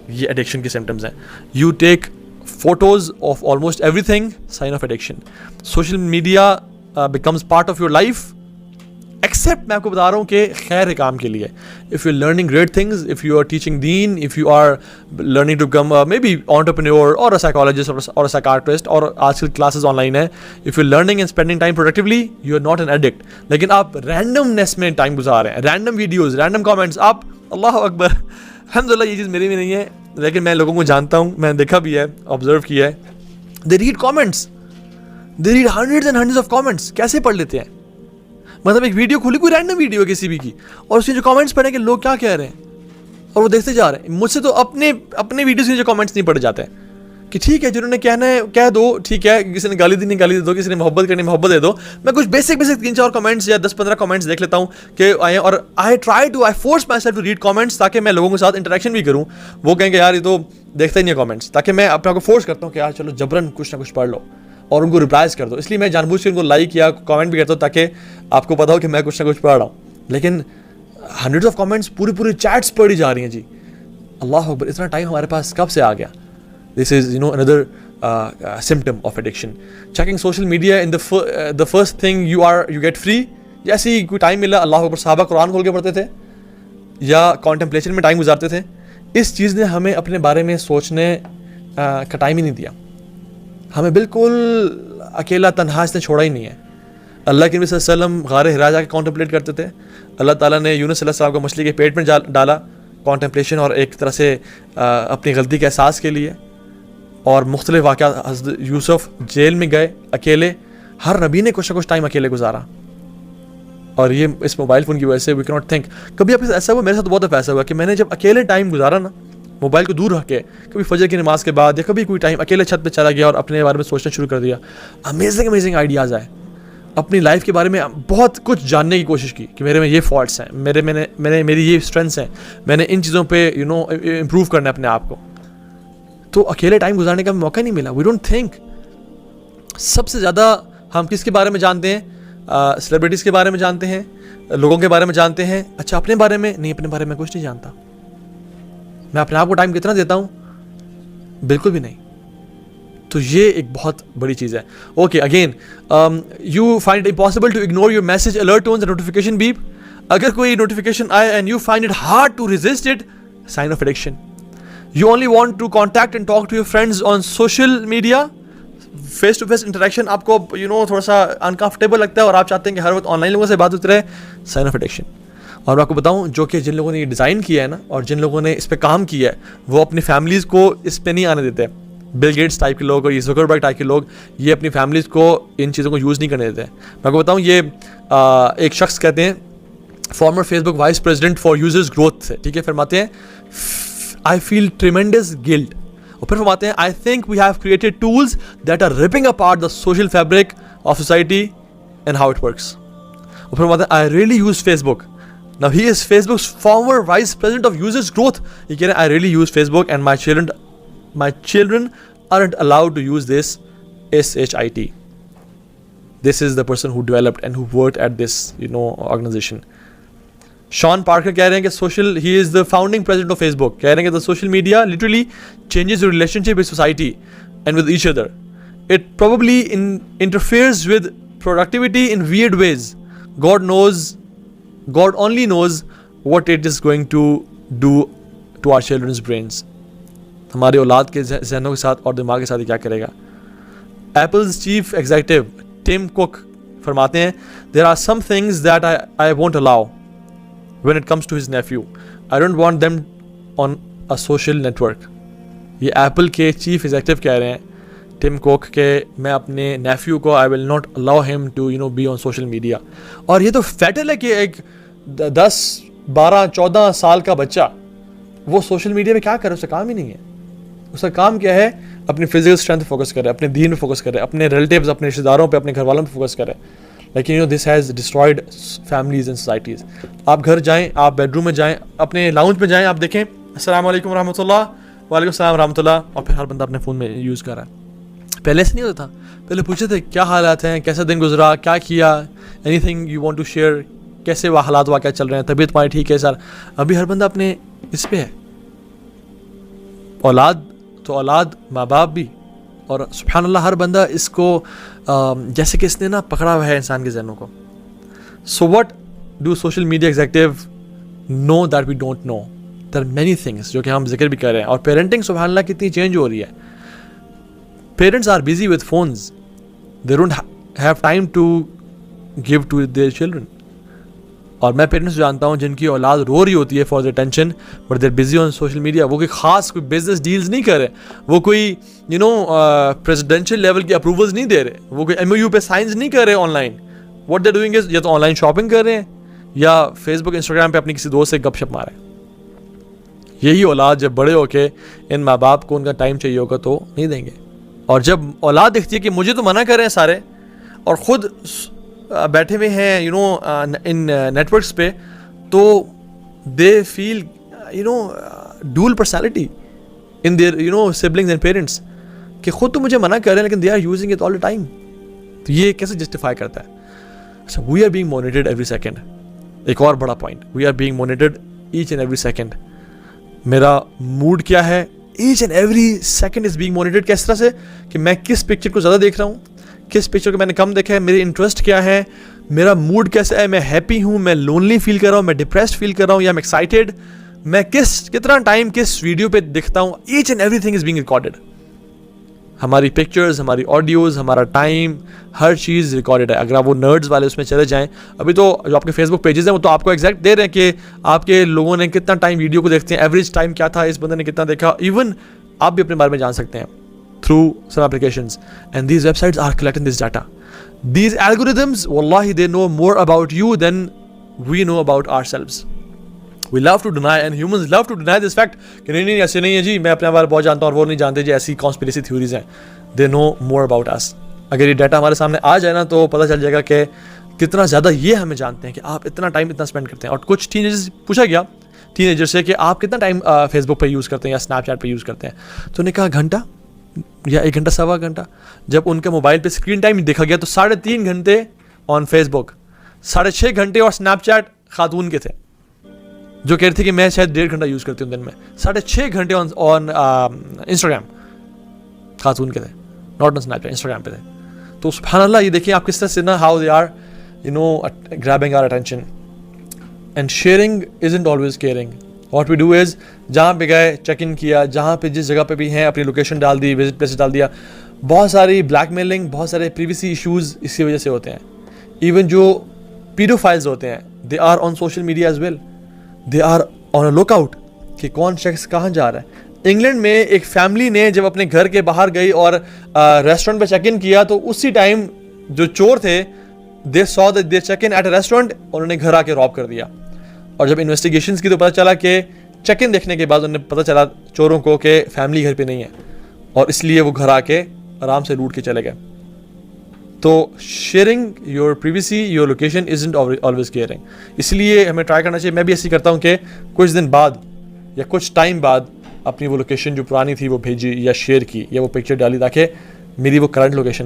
ये एडिक्शन के सिम्टम्स हैं. You take photos of almost everything, sign of addiction. Social media becomes part of your life, except मैं आपको बता रहा हूँ कि खैर काम के लिए. If you are learning great things, if you are teaching दीन, if you are learning to become maybe entrepreneur और अ साइकोलॉजिस्ट और अ साइकाट्रिस्ट, और आजकल क्लासेस ऑनलाइन है. If you learning and spending time productively, you are not an addict. लेकिन आप randomness में time गुजार रहे हैं, रैंडम वीडियोज़, रैंडम कॉमेंट्स. आप अल्लाह अकबर, अल्हम्दुलिल्लाह ये चीज़ मेरी भी नहीं है, लेकिन मैं लोगों को जानता हूँ, मैंने देखा भी है, ऑब्जर्व किया है. They read comments, they read hundreds and hundreds of comments. कैसे पढ़ लेते हैं? मतलब एक वीडियो खुली, कोई रैंडम वीडियो किसी भी की, और उसके जो कमेंट्स पढ़े कि लोग क्या कह रहे हैं, और वो देखते जा रहे हैं. मुझसे तो अपने वीडियोस के जो कमेंट्स नहीं पढ़े जाते हैं कि ठीक है जिन्होंने कहना है कह दो, ठीक है, किसी ने गाली दी नहीं गाली दे दो, किसी ने मोहब्बत करनी मोहब्बत दे दो. मैं कुछ बेसिक 3-4 कमेंट्स या 10-15 कमेंट्स देख लेता हूँ कि आए, और I force myself to read comments, ताकि मैं लोगों के साथ इंटरेक्शन भी करूँ. वो कहेंगे यार ये तो देखता ही नहीं है कमेंट्स, ताकि मैं अपने को फोर्स करता हूँ कि यार चलो जबरन कुछ ना कुछ पढ़ लो और उनको रिप्लाइज कर दो. इसलिए मैं जानबूझ के उनको लाइक या कमेंट भी करता हूँ ताकि आपको पता हो कि मैं कुछ ना कुछ पढ़ रहा हूँ. लेकिन हंड्रेड्स ऑफ कमेंट्स, पूरी चैट्स पढ़ी जा रही हैं जी. अल्लाह अकबर, इतना टाइम हमारे पास कब से आ गया? This is another symptom of addiction. Checking social media in the first thing you get free. जैसे ही कोई टाइम मिला, अल्लाह अकबर, साहबा कुरान खोल के पढ़ते थे या कॉन्टेम्पलेशन में टाइम गुजारते थे. इस चीज़ ने हमें अपने बारे में सोचने का टाइम ही नहीं दिया. हमें बिल्कुल अकेला तन्हा इसने छोड़ा ही नहीं है. अल्लाह के नबी सल्लल्लाहु अलैहि वसल्लम गारे हिरा जाके कॉन्टेम्पलेट करते थे. अल्लाह ताला ने यूनुस अलैहिस्सलाम को मछली के पेट में डाला, कॉन्टेम्पलेशन और एक तरह से अपनी गलती के एहसास के लिए. और मुख्तलिफ वाक़यात, हज़रत यूसुफ जेल में गए अकेले. हर नबी ने कुछ ना कुछ टाइम अकेले गुजारा. और ये इस मोबाइल फ़ोन की वजह से वी कैन नॉट थिंक. कभी आपके साथ ऐसा हुआ? मेरे साथ बहुत दफ़ा ऐसा हुआ कि मैंने जब अकेले टाइम गुजारा ना, मोबाइल को दूर रख के, कभी फजर की नमाज के बाद या कभी कोई टाइम अकेले छत पे चला गया और अपने बारे में सोचना शुरू कर दिया. अमेजिंग आइडियाज़ आए. अपनी लाइफ के बारे में बहुत कुछ जानने की कोशिश की कि मेरे में ये फॉल्ट्स हैं, मेरी ये स्ट्रेंथ्स हैं, मैंने इन चीज़ों पे इम्प्रूव करना है अपने आप को. तो अकेले टाइम गुजारने का मौका नहीं मिला. We don't think. सबसे ज़्यादा हम किसके बारे में जानते हैं? सेलिब्रिटीज़ के बारे में जानते हैं, लोगों के बारे में जानते हैं. अच्छा, अपने बारे में नहीं, अपने बारे में कुछ नहीं जानता. मैं अपने आप को टाइम कितना देता हूँ? बिल्कुल भी नहीं. तो ये एक बहुत बड़ी चीज़ है. Okay, again, you find it impossible to ignore your message alert tones and notification beep. अगर कोई नोटिफिकेशन आए and you find it hard to resist it, sign of addiction. You only want to contact and talk to your friends on social media. Face to face interaction आपको थोड़ा सा uncomfortable लगता है और आप चाहते हैं कि हर वक्त ऑनलाइन लोगों से बात होती रहे. Sign of addiction. और मैं आपको बताऊं, जो कि जिन लोगों ने ये डिज़ाइन किया है ना, और जिन लोगों ने इस पे काम किया है, वो अपनी फैमिलीज़ को इस पे नहीं आने देते. बिल गेट्स टाइप के लोग और ये ज़ुकरबर्ग टाइप के लोग, ये अपनी फैमिलीज़ को इन चीज़ों को यूज़ नहीं करने देते. मैं आपको बताऊं, ये एक शख्स कहते हैं, farmer Facebook vice president for users growth से, ठीक है, फरमाते हैं आई फील ट्रिमेंडस गिल्ट. और फिर फरमाते हैं I think we have created tools that are ripping apart the social fabric of society and how it works. और फिर फरमाते हैं I really use Facebook. Now he is Facebook's former vice president of users growth. He can I really use Facebook and my children aren't allowed to use this SHIT. This is the person who developed and who worked at this organization. Sean Parker कह रहे हैं कि he is the founding president of Facebook. कह रहे हैं कि the social media literally changes your relationship with society and with each other. It probably interferes with productivity in weird ways. God only knows what it is going to do to our children's brains. हमारे औलाद के जहनों के साथ और दिमाग के साथ क्या करेगा. Apple's chief executive Tim Cook फरमाते हैं there are some things that I won't allow when it comes to his nephew. I don't want them on a social network. ये Apple के चीफ एग्जीक्यूटिव कह रहे हैं, टिम कुक, के मैं अपने नेफ्यू को I will not allow him to be on social media. और ये तो फैटल है कि एक 10, 12, 14 साल का बच्चा वो सोशल मीडिया में क्या करे? उसका काम ही नहीं है. उसका काम क्या है? अपनी फिजिकल स्ट्रेंथ फोकस करे, अपने दीन पे फोकस करे, अपने रिलेटिव्स, अपने रिश्तेदारों पे, अपने घर वालों पे फोकस करे. लेकिन this has destroyed families and societies. आप घर जाएँ, आप बेडरूम में जाएँ, अपने लाउंज में जाएँ, आप देखें अस्सलाम वालेकुम रहमतुल्लाह, वालेकुम सलाम रहमतुल्लाह, और फिर हर बंदा अपने फ़ोन में यूज़ कर रहा है. पहले से नहीं होता था. पहले पूछते थे क्या हालात हैं, कैसा दिन गुजरा, क्या किया, anything you want to share, कैसे वह हालात वाक़या चल रहे हैं, तबीयत तुम्हारी ठीक है सर. अभी हर बंदा अपने इस पे है. औलाद तो औलाद, माँ बाप भी। और सुभान अल्लाह हर बंदा इसको जैसे कि इसने ना पकड़ा हुआ है इंसान के जहनों को। So what do social media executive know that we don't know? There are many things जो कि हम जिक्र भी कर रहे हैं। और पेरेंटिंग सुभान अल्लाह कितनी चेंज हो रही है। Parents are busy with phones, they don't have time to give to their children. और मैं पेरेंट्स जानता हूँ जिनकी औलाद रो रही होती है for the tension, but there busy on social media. वो कोई खास कोई बिजनेस डील्स नहीं कर रहे, वो कोई प्रेसिडेंशियल लेवल की अप्रूवल्स नहीं दे रहे, वो कोई MOU पे साइंस नहीं कर रहे online. What they doing is या तो ऑनलाइन शॉपिंग कर रहे हैं या फेसबुक इंस्टाग्राम पे अपनी किसी दोस्त से गपशप मारे। यही औलाद जब बड़े होके इन माँ बाप को उनका टाइम चाहिए होगा तो नहीं देंगे। और जब औलाद देखती है कि मुझे तो मना कर रहे हैं सारे और ख़ुद बैठे हुए हैं इन नेटवर्क्स पे, तो they feel dual personality in their siblings and parents कि खुद तो मुझे मना कर रहे हैं लेकिन they are using it all the time. तो ये कैसे जस्टिफाई करता है? अच्छा, we are being monitored every second. एक और बड़ा point, we are being monitored each and every second. मेरा मूड क्या है, each and every second is being monitored. किस तरह से कि मैं किस पिक्चर को ज़्यादा देख रहा हूँ, किस पिक्चर को मैंने कम देखा है, मेरे इंटरेस्ट क्या है, मेरा मूड कैसा है, मैं हैप्पी हूँ, मैं लोनली फील कर रहा हूँ, मैं डिप्रेस्ड फील कर रहा हूँ या मैं एक्साइटेड, मैं कितना टाइम किस वीडियो पे दिखता हूँ। Each and everything is being recorded. हमारी पिक्चर्स, हमारी ऑडियोज़, हमारा टाइम, हर चीज़ रिकॉर्डेड है। अगर आप वो नर्ड्स वाले उसमें चले जाएं, अभी तो जो आपके फेसबुक पेजेस हैं वो तो आपको एग्जैक्ट दे रहे हैं कि आपके लोगों ने कितना टाइम वीडियो को देखते हैं, एवरेज टाइम क्या था, इस बंदे ने कितना देखा। इवन आप भी अपने बारे में जान सकते हैं through some applications, and these websites are collecting this data. These algorithms, wallahi, they know more about you than we know about ourselves. We love to deny, and humans love to deny this fact कि नहीं ऐसे नहीं है जी, मैं अपने बारे में बहुत जानता हूँ और वो नहीं जानते जी, ऐसी conspiracy theories हैं। They know more about us. अगर ये डाटा हमारे सामने आ जाए ना तो पता चल जाएगा कि कितना ज़्यादा ये हमें जानते हैं कि आप इतना टाइम इतना स्पेंड करते हैं। और कुछ टीनेजर्स पूछा गया टीनेजर से कि आप कितना टाइम फेसबुक पे यूज़ करते हैं या स्नैपचैट पे यूज़ करते हैं, तो उन्होंने कहा घंटा या 1 घंटा, सवा घंटा। जब उनके मोबाइल पे स्क्रीन टाइम देखा गया तो 3.5 घंटे ऑन फेसबुक, 6.5 घंटे और स्नैपचैट खातून के थे जो कह रही थी कि मैं शायद 1.5 घंटा यूज़ करती हूँ दिन में। 6.5 घंटे ऑन इंस्टाग्राम खातून के थे, नॉट ऑन स्नैपचैट, इंस्टाग्राम पे थे। तो सुभान अल्लाह, ये देखिए आप किस तरह से ना how they are grabbing our attention. And sharing isn't always caring. What we do is जहाँ पे गए चेक इन किया, जहाँ पे जिस जगह पे भी हैं अपनी लोकेशन डाल दी, विजिट प्लेस डाल दिया। बहुत सारी ब्लैकमेलिंग, बहुत सारे प्रीवियसी इश्यूज़ इसी वजह से होते हैं। इवन जो पीडोफाइल्स होते हैं, they are on social media as well, they are on a lookout कि कौन शख्स कहाँ जा रहा है। इंग्लैंड में एक फैमिली ने जब अपने घर के बाहर गई और रेस्टोरेंट पे चेक इन किया तो उसी टाइम जो चोर थे they saw that they check in at a restaurant, उन्होंने घर आके रॉब कर दिया। और जब इन्वेस्टिगेशंस की तो पता चला कि चेक इन देखने के बाद उन्हें पता चला चोरों को कि फैमिली घर पे नहीं है और इसलिए वो घर आके आराम से लूट के चले गए। तो sharing your privacy, your location isn't always caring. इसलिए हमें ट्राई करना चाहिए, मैं भी ऐसी करता हूँ कि कुछ दिन बाद या कुछ टाइम बाद अपनी वो लोकेशन जो पुरानी थी वो भेजी या शेयर की या वो पिक्चर डाली ताकि मेरी वो करंट लोकेशन